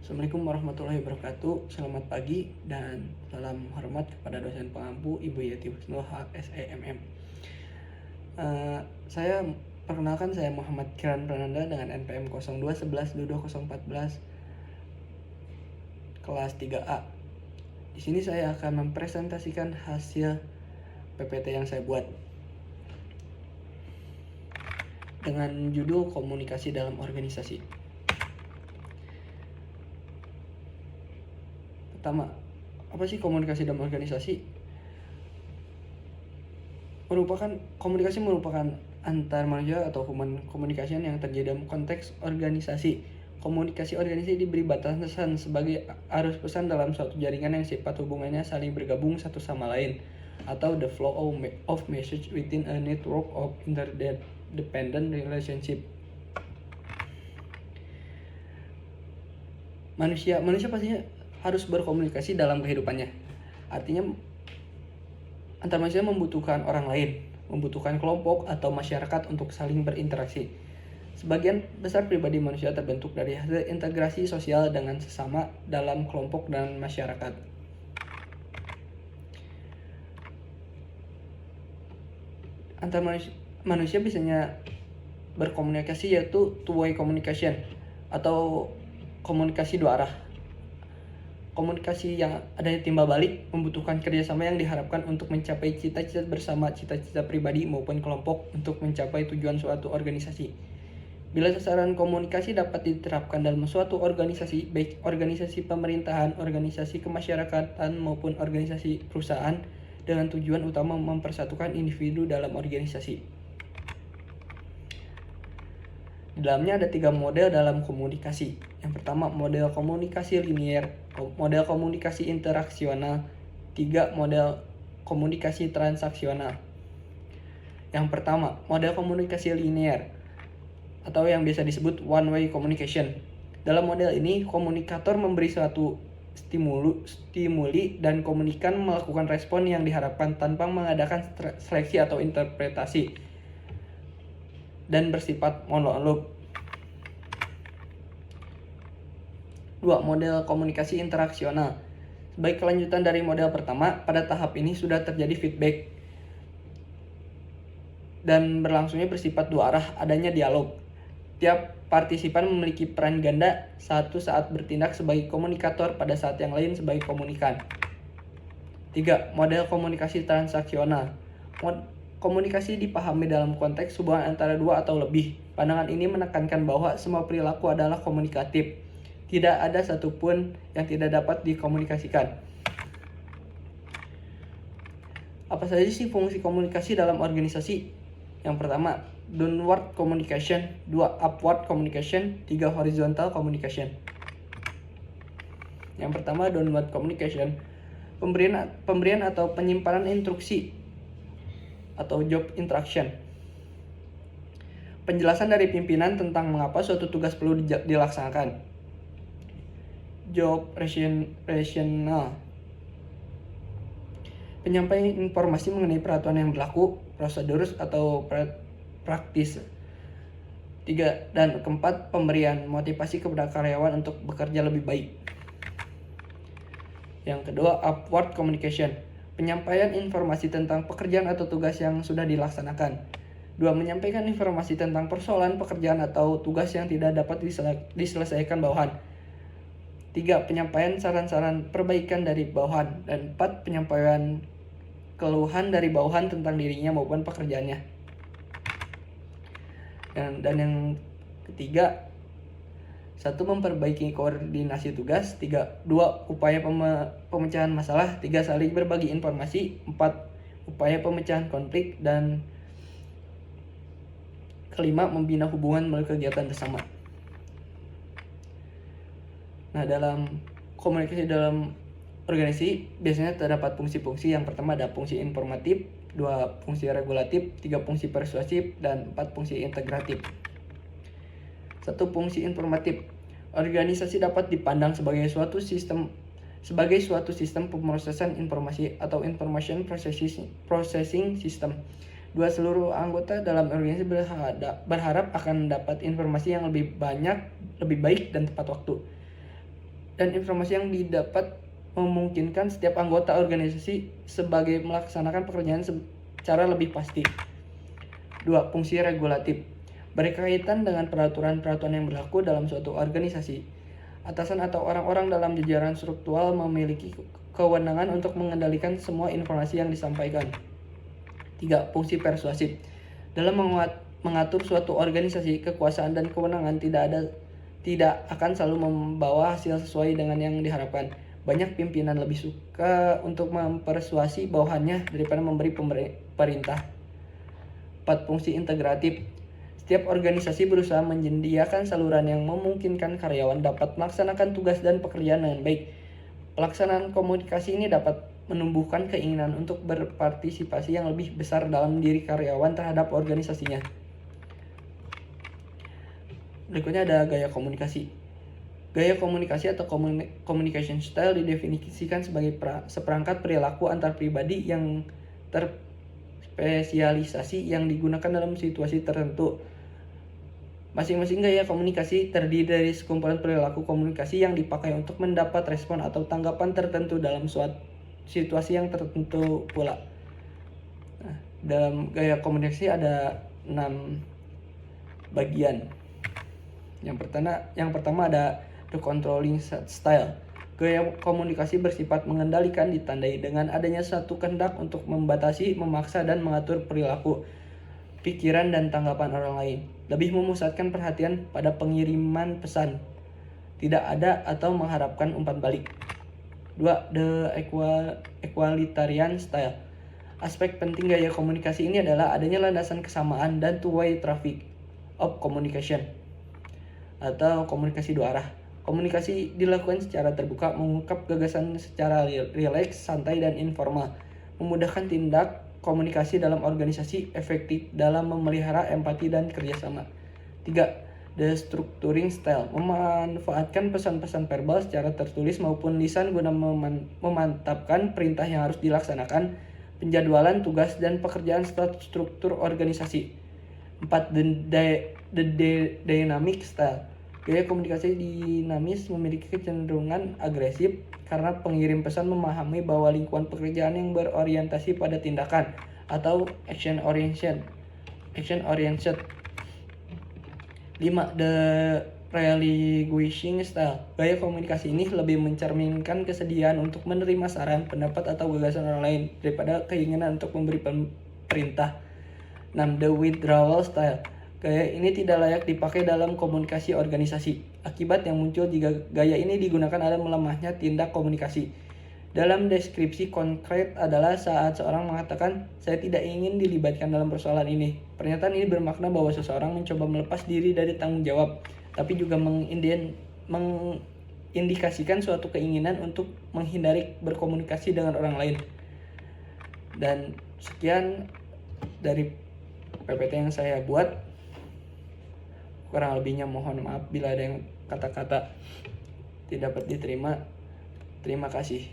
Assalamualaikum warahmatullahi wabarakatuh. Selamat pagi dan salam hormat kepada dosen pengampu Ibu Yati Husnul HSEMM. Saya perkenalkan, saya Muhammad Kiran Prananda dengan NPM 02112214 kelas 3A. Di sini saya akan mempresentasikan hasil PPT yang saya buat dengan judul komunikasi dalam organisasi. Pertama, apa sih komunikasi dalam organisasi? Komunikasi merupakan antar manusia atau human communication yang terjadi dalam konteks organisasi. Komunikasi organisasi diberi batasan sebagai arus pesan dalam suatu jaringan yang sifat hubungannya saling bergabung satu sama lain, atau the flow of message within a network of interdependent relationship. Manusia pastinya harus berkomunikasi dalam kehidupannya. Artinya antar manusia membutuhkan orang lain, membutuhkan kelompok atau masyarakat untuk saling berinteraksi. Sebagian besar pribadi manusia terbentuk dari hasil integrasi sosial dengan sesama dalam kelompok dan masyarakat. Antar manusia biasanya berkomunikasi yaitu two-way communication atau komunikasi dua arah. Komunikasi yang adanya timbal balik membutuhkan kerjasama yang diharapkan untuk mencapai cita-cita bersama, cita-cita pribadi maupun kelompok untuk mencapai tujuan suatu organisasi. Bila sasaran komunikasi dapat diterapkan dalam suatu organisasi, baik organisasi pemerintahan, organisasi kemasyarakatan maupun organisasi perusahaan, dengan tujuan utama mempersatukan individu dalam organisasi. Di dalamnya ada 3 model dalam komunikasi. Yang pertama, model komunikasi linier, model komunikasi interaksional, 3 model komunikasi transaksional. Yang pertama, model komunikasi linier atau yang biasa disebut one way communication. Dalam model ini, komunikator memberi suatu stimuli dan komunikan melakukan respon yang diharapkan tanpa mengadakan seleksi atau interpretasi dan bersifat monolog. 2. Model komunikasi interaksional. Sebagai kelanjutan dari model pertama, pada tahap ini sudah terjadi feedback dan berlangsungnya bersifat dua arah, adanya dialog. Tiap partisipan memiliki peran ganda, satu saat bertindak sebagai komunikator, pada saat yang lain sebagai komunikan. 3. Model komunikasi transaksional. Komunikasi dipahami dalam konteks hubungan antara dua atau lebih. Pandangan ini menekankan bahwa semua perilaku adalah komunikatif. Tidak ada satupun yang tidak dapat dikomunikasikan. Apa saja sih fungsi komunikasi dalam organisasi? Yang pertama, downward communication, 2. Upward communication, 3. Horizontal communication. Yang pertama, downward communication, pemberian atau penyimpanan instruksi atau job instruction. Penjelasan dari pimpinan tentang mengapa suatu tugas perlu dilaksanakan. Job rational, penyampaian informasi mengenai peraturan yang berlaku, prosedur atau praktis. 3. Dan keempat, pemberian motivasi kepada karyawan untuk bekerja lebih baik. Yang kedua, upward communication, penyampaian informasi tentang pekerjaan atau tugas yang sudah dilaksanakan. 2. Menyampaikan informasi tentang persoalan pekerjaan atau tugas yang tidak dapat diselesaikan bawahan. 3. Penyampaian saran-saran perbaikan dari bawahan. Dan 4. Penyampaian keluhan dari bawahan tentang dirinya maupun pekerjaannya. Dan yang ketiga, 1. Memperbaiki koordinasi tugas. 2. Upaya pemecahan masalah. 3. Saling berbagi informasi. 4. Upaya pemecahan konflik. Dan kelima, membina hubungan melalui kegiatan bersama. Nah, dalam komunikasi dalam organisasi biasanya terdapat fungsi-fungsi. Yang pertama ada fungsi informatif, 2. Fungsi regulatif, 3. Fungsi persuasif, dan 4. Fungsi integratif. 1. Fungsi informatif. Organisasi dapat dipandang sebagai suatu sistem pemrosesan informasi atau information processing system. 2. Seluruh anggota dalam organisasi berharap akan dapat informasi yang lebih banyak, lebih baik, dan tepat waktu. dan informasi yang didapat memungkinkan setiap anggota organisasi sebagai melaksanakan pekerjaan secara lebih pasti. 2. Fungsi regulatif berkaitan dengan peraturan-peraturan yang berlaku dalam suatu organisasi. Atasan atau orang-orang dalam jajaran struktural memiliki kewenangan untuk mengendalikan semua informasi yang disampaikan. 3. Fungsi persuasif dalam mengatur suatu organisasi, kekuasaan dan kewenangan tidak akan selalu membawa hasil sesuai dengan yang diharapkan. Banyak pimpinan lebih suka untuk mempersuasi bawahannya daripada memberi perintah. 4. Fungsi integratif. Setiap organisasi berusaha menyediakan saluran yang memungkinkan karyawan dapat melaksanakan tugas dan pekerjaan dengan baik. Pelaksanaan komunikasi ini dapat menumbuhkan keinginan untuk berpartisipasi yang lebih besar dalam diri karyawan terhadap organisasinya. Berikutnya ada gaya komunikasi. Gaya komunikasi atau communication style didefinisikan sebagai seperangkat perilaku antar pribadi yang terspesialisasi yang digunakan dalam situasi tertentu. Masing-masing gaya komunikasi terdiri dari sekumpulan perilaku komunikasi yang dipakai untuk mendapat respon atau tanggapan tertentu dalam suatu situasi yang tertentu pula. Nah, dalam gaya komunikasi ada 6 bagian. Yang pertama ada the controlling style. Gaya komunikasi bersifat mengendalikan, ditandai dengan adanya satu kehendak untuk membatasi, memaksa, dan mengatur perilaku, pikiran, dan tanggapan orang lain. Lebih memusatkan perhatian pada pengiriman pesan, tidak ada atau mengharapkan umpan balik. 2. The equalitarian style. Aspek penting gaya komunikasi ini adalah adanya landasan kesamaan dan two-way traffic of communication atau komunikasi dua arah. Komunikasi dilakukan secara terbuka, mengungkap gagasan secara rileks, santai, dan informal, memudahkan tindak komunikasi dalam organisasi, efektif dalam memelihara empati dan kerjasama. 3. The structuring style. Memanfaatkan pesan-pesan verbal secara tertulis maupun lisan guna memantapkan perintah yang harus dilaksanakan, penjadwalan tugas dan pekerjaan struktur organisasi. 4. The dynamic style. Gaya komunikasi dinamis memiliki kecenderungan agresif karena pengirim pesan memahami bahwa lingkungan pekerjaan yang berorientasi pada tindakan atau action oriented. 5. The relinquishing style. Gaya komunikasi ini lebih mencerminkan kesediaan untuk menerima saran, pendapat, atau gagasan orang lain daripada keinginan untuk memberi perintah. 6. The withdrawal style. Gaya ini tidak layak dipakai dalam komunikasi organisasi. Akibat yang muncul jika gaya ini digunakan adalah melemahnya tindak komunikasi. Dalam deskripsi konkret adalah saat seorang mengatakan, "Saya tidak ingin dilibatkan dalam persoalan ini." Pernyataan ini bermakna bahwa seseorang mencoba melepas diri dari tanggung jawab, tapi juga mengindikasikan suatu keinginan untuk menghindari berkomunikasi dengan orang lain. Dan sekian dari PPT yang saya buat. Kurang lebihnya mohon maaf bila ada yang kata-kata tidak dapat diterima. Terima kasih.